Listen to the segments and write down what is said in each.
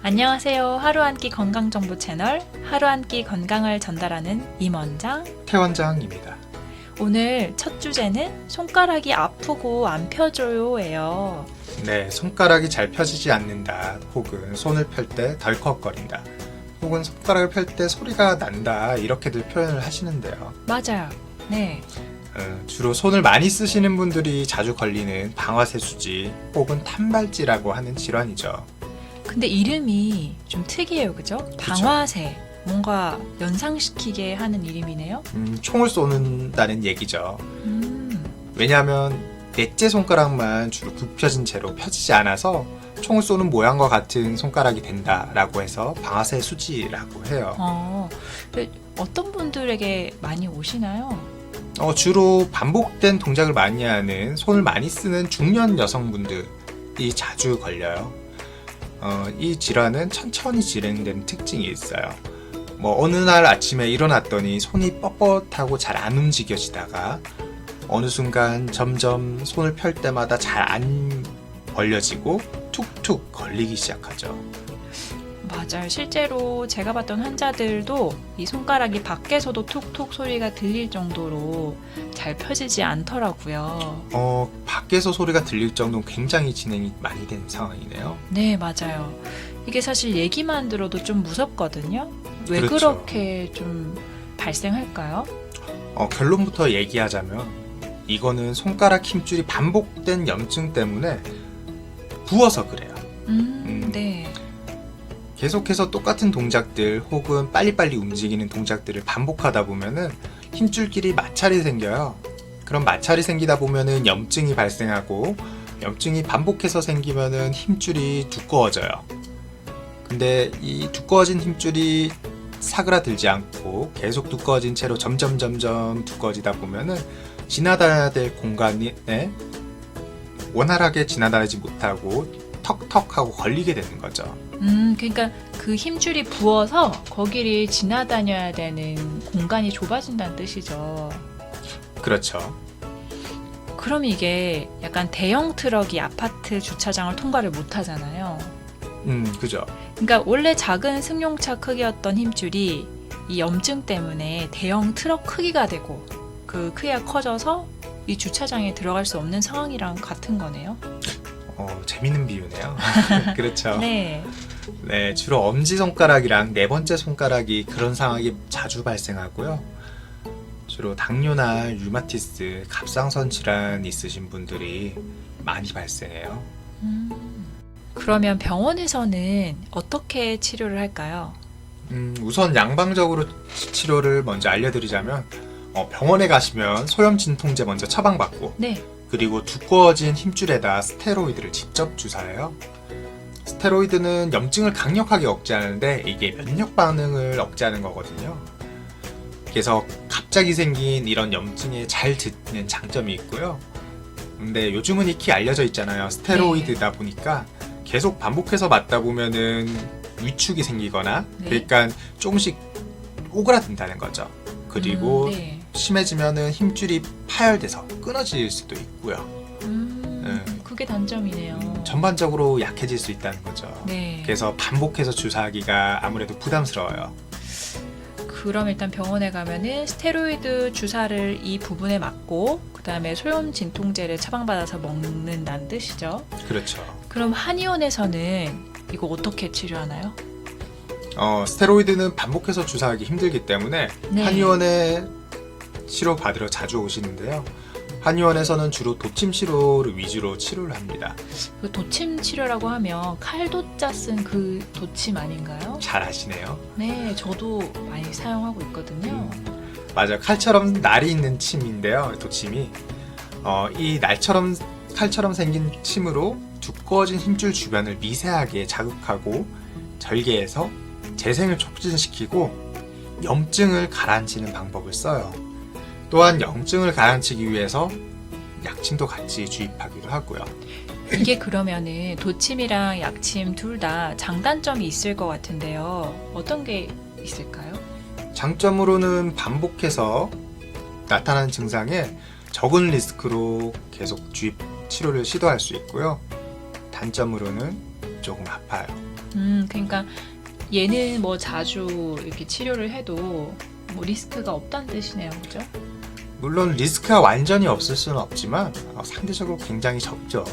안녕하세요. 하루 한 끼 건강정보 채널 하루 한 끼 건강을 전달하는 임원장 태원장입니다. 오늘 첫 주제는 손가락이 아프고 안 펴져요예요. 네, 손가락이 잘 펴지지 않는다, 혹은 손을 펼 때 덜컥거린다, 혹은 손가락을 펼 때 소리가 난다, 이렇게들 표현을 하시는데요. 맞아요. 네. 주로 손을 많이 쓰시는 분들이 자주 걸리는 방아쇠수지 혹은 탄발지라고 하는 질환이죠. 근데 이름이 좀 특이해요. 그죠? 방아쇠. 뭔가 연상시키게 하는 이름이네요. 총을 쏘는다는 얘기죠. 음. 왜냐하면 넷째 손가락만 주로 굽혀진 채로 펴지지 않아서 총을 쏘는 모양과 같은 손가락이 된다라고 해서 방아쇠 수지라고 해요. 근데 어떤 분들에게 많이 오시나요? 주로 반복된 동작을 많이 하는, 손을 많이 쓰는 중년 여성분들이 자주 걸려요. 이 질환은 천천히 진행되는 특징이 있어요. 어느 날 아침에 일어났더니 손이 뻣뻣하고 잘 안 움직여지다가 어느 순간 점점 손을 펼 때마다 잘 안 벌려지고 툭툭 걸리기 시작하죠. 맞아요. 실제로 제가 봤던 환자들도 이 손가락이 밖에서도 툭툭 소리가 들릴 정도로 잘 펴지지 않더라고요. 밖에서 소리가 들릴 정도는 굉장히 진행이 많이 된 상황이네요. 네, 맞아요. 이게 사실 얘기만 들어도 좀 무섭거든요. 왜 그렇죠. 그렇게 좀 발생할까요? 결론부터 얘기하자면 이거는 손가락 힘줄이 반복된 염증 때문에 부어서 그래요. 네. 계속해서 똑같은 동작들 혹은 빨리빨리 움직이는 동작들을 반복하다 보면은 힘줄끼리 마찰이 생겨요. 그럼 마찰이 생기다 보면은 염증이 발생하고, 염증이 반복해서 생기면은 힘줄이 두꺼워져요. 근데 이 두꺼워진 힘줄이 사그라들지 않고 계속 두꺼워진 채로 점점 두꺼워지다 보면은 지나다녀야 될 공간에 원활하게 지나다니지 못하고 턱턱하고 걸리게 되는 거죠. 그러니까 그 힘줄이 부어서 거기를 지나다녀야 되는 공간이 좁아진다는 뜻이죠. 그렇죠. 그럼 이게 약간 대형 트럭이 아파트 주차장을 통과를 못 하잖아요. 그죠. 그러니까 원래 작은 승용차 크기였던 힘줄이 이 염증 때문에 대형 트럭 크기가 되고 그 크기가 커져서 이 주차장에 들어갈 수 없는 상황이랑 같은 거네요. 재밌는 비유네요. 그렇죠. 네. 네, 주로 엄지손가락이랑 네 번째 손가락이 그런 상황이 자주 발생하고요. 주로 당뇨나 류마티스, 갑상선 질환 있으신 분들이 많이 발생해요. 그러면 병원에서는 어떻게 치료를 할까요? 우선 양방적으로 치료를 먼저 알려드리자면, 병원에 가시면 소염 진통제 먼저 처방받고, 네. 그리고 두꺼워진 힘줄에다 스테로이드를 직접 주사해요. 스테로이드는 염증을 강력하게 억제하는데 이게 면역 반응을 억제하는 거거든요. 그래서 갑자기 생긴 이런 염증에 잘 듣는 장점이 있고요. 근데 요즘은 익히 알려져 있잖아요. 스테로이드다 보니까 계속 반복해서 맞다 보면은 위축이 생기거나, 네. 그러니까 조금씩 오그라든다는 거죠. 그리고 네. 심해지면은 힘줄이 파열돼서 끊어질 수도 있고요. 그게 단점이네요. 전반적으로 약해질 수 있다는 거죠. 네. 그래서 반복해서 주사하기가 아무래도 부담스러워요. 그럼 일단 병원에 가면은 스테로이드 주사를 이 부분에 맞고 그다음에 소염 진통제를 처방받아서 먹는다는 뜻이죠. 그렇죠. 그럼 한의원에서는 이거 어떻게 치료하나요? 스테로이드는 반복해서 주사하기 힘들기 때문에 네. 한의원에 치료 받으러 자주 오시는데요. 한의원에서는 주로 도침 치료를 위주로 치료를 합니다. 그 도침 치료라고 하면 칼도자 쓴 그 도침 아닌가요? 잘 아시네요. 네, 저도 많이 사용하고 있거든요. 맞아요. 칼처럼 날이 있는 침인데요. 도침이 이 칼처럼 생긴 침으로 두꺼워진 힘줄 주변을 미세하게 자극하고 절개해서 재생을 촉진시키고 염증을 가라앉히는 방법을 써요. 또한 염증을 가라앉히기 위해서 약침도 같이 주입하기도 하고요. 이게 그러면은 도침이랑 약침 둘 다 장단점이 있을 것 같은데요. 어떤 게 있을까요? 장점으로는 반복해서 나타나는 증상에 적은 리스크로 계속 주입 치료를 시도할 수 있고요. 단점으로는 조금 아파요. 그러니까 얘는 뭐 자주 이렇게 치료를 해도 뭐 리스크가 없다는 뜻이네요, 그죠? 물론 리스크가 완전히 없을 수는 없지만 상대적으로 굉장히 적죠.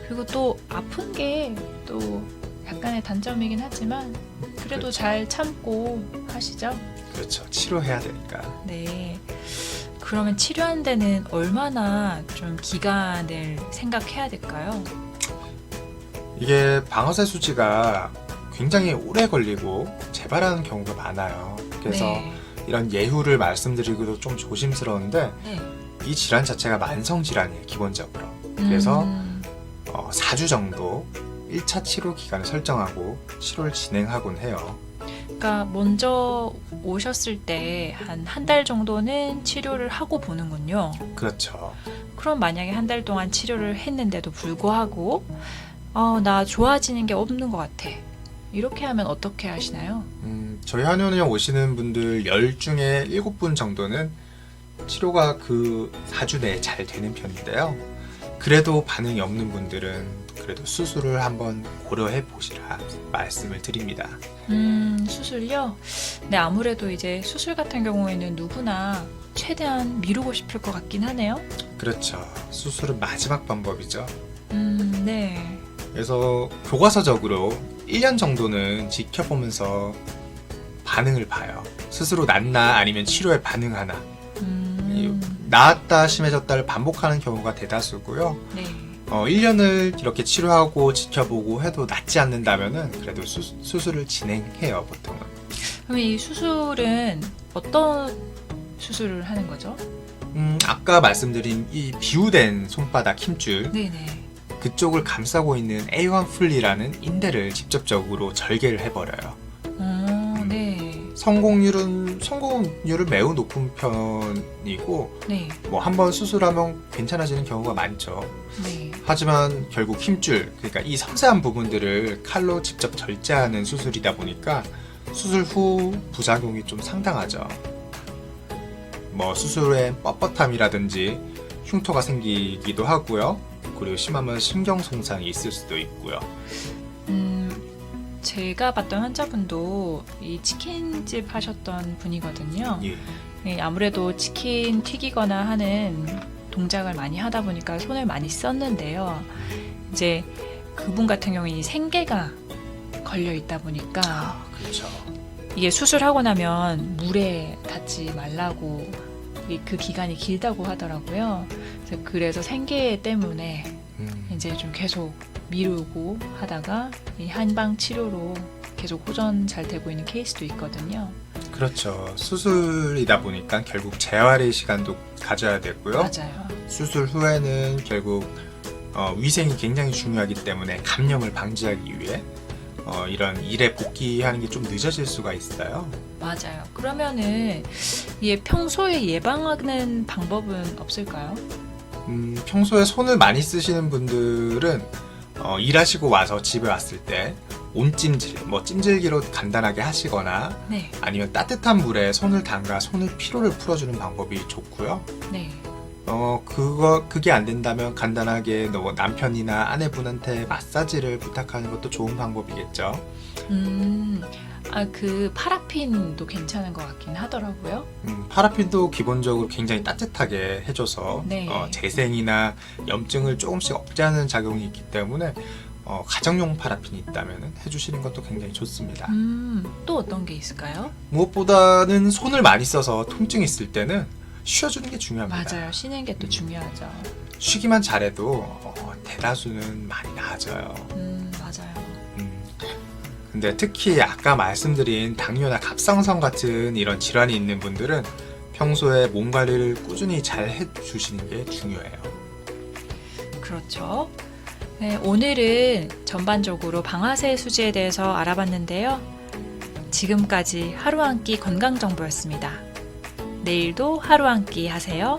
그리고 또 아픈 게 또 약간의 단점이긴 하지만 그래도 그렇죠. 잘 참고 하시죠? 그렇죠. 치료해야 되니까. 네. 그러면 치료하는 데는 얼마나 좀 기간을 생각해야 될까요? 이게 방아쇠 수지가 굉장히 오래 걸리고 재발하는 경우가 많아요. 그래서 네. 이런 예후를 말씀드리기도 좀 조심스러운데 네. 이 질환 자체가 만성 질환이에요, 기본적으로. 그래서 음, 4주 정도 1차 치료 기간을 설정하고 치료를 진행하곤 해요. 그러니까 먼저 오셨을 때 한 달 정도는 치료를 하고 보는군요. 그렇죠. 그럼 만약에 한 달 동안 치료를 했는데도 불구하고 나 좋아지는 게 없는 것 같아. 이렇게 하면 어떻게 하시나요? 저희 한의원에 오시는 분들 10 중에 7분 정도는 치료가 그 4주 내에 잘 되는 편인데요. 그래도 반응이 없는 분들은 그래도 수술을 한번 고려해 보시라 말씀을 드립니다. 수술요? 네, 아무래도 이제 수술 같은 경우에는 누구나 최대한 미루고 싶을 것 같긴 하네요. 그렇죠. 수술은 마지막 방법이죠. 네. 그래서 교과서적으로 1년 정도는 지켜보면서 반응을 봐요. 스스로 낫나 아니면 치료에 반응하나. 나았다 심해졌다를 반복하는 경우가 대다수고요. 네. 1년을 이렇게 치료하고 지켜보고 해도 낫지 않는다면은 그래도 수술을 진행해요, 보통은. 그럼 이 수술은 어떤 수술을 하는 거죠? 아까 말씀드린 이 비우된 손바닥 힘줄 네네. 그쪽을 감싸고 있는 A1 풀리라는 인대를 직접적으로 절개를 해버려요. 네. 성공률은 매우 높은 편이고 네. 뭐 한번 수술하면 괜찮아지는 경우가 많죠. 네. 하지만 결국 힘줄, 그러니까 이 섬세한 부분들을 칼로 직접 절제하는 수술이다 보니까 수술 후 부작용이 좀 상당하죠. 뭐 수술에 뻣뻣함이라든지 흉터가 생기기도 하고요. 그리고 심하면 신경 손상이 있을 수도 있고요. 제가 봤던 환자분도 이 치킨집 하셨던 분이거든요. 예. 아무래도 치킨 튀기거나 하는 동작을 많이 하다 보니까 손을 많이 썼는데요. 이제 그분 같은 경우에 이 생계가 걸려 있다 보니까 그렇죠. 이게 수술하고 나면 물에 닿지 말라고 그 기간이 길다고 하더라고요. 그래서 생계 때문에 이제 좀 계속 미루고 하다가 이 한방 치료로 계속 호전 잘 되고 있는 케이스도 있거든요. 그렇죠. 수술이다 보니까 결국 재활의 시간도 가져야 되고요. 맞아요. 수술 후에는 결국 위생이 굉장히 중요하기 때문에 감염을 방지하기 위해 이런 일에 복귀하는 게 좀 늦어질 수가 있어요. 맞아요. 그러면은 이게 평소에 예방하는 방법은 없을까요? 평소에 손을 많이 쓰시는 분들은 일하시고 와서 집에 왔을 때 온찜질, 뭐 찜질기로 간단하게 하시거나 네. 아니면 따뜻한 물에 손을 담가 손을 피로를 풀어주는 방법이 좋고요. 네. 그게 안 된다면 간단하게 남편이나 아내분한테 마사지를 부탁하는 것도 좋은 방법이겠죠. 그 파라핀도 괜찮은 것 같긴 하더라고요. 파라핀도 기본적으로 굉장히 따뜻하게 해줘서 네. 재생이나 염증을 조금씩 억제하는 작용이 있기 때문에 가정용 파라핀이 있다면 해주시는 것도 굉장히 좋습니다. 또 어떤 게 있을까요? 무엇보다는 손을 많이 써서 통증이 있을 때는 쉬어주는 게 중요합니다. 맞아요. 쉬는 게 또 중요하죠. 쉬기만 잘해도 대다수는 많이 나아져요. 맞아요. 근데 특히 아까 말씀드린 당뇨나 갑상선 같은 이런 질환이 있는 분들은 평소에 몸 관리를 꾸준히 잘 해주시는 게 중요해요. 그렇죠. 네, 오늘은 전반적으로 방아쇠 수지에 대해서 알아봤는데요. 지금까지 하루 한 끼 건강 정보였습니다. 내일도 하루 한 끼 하세요.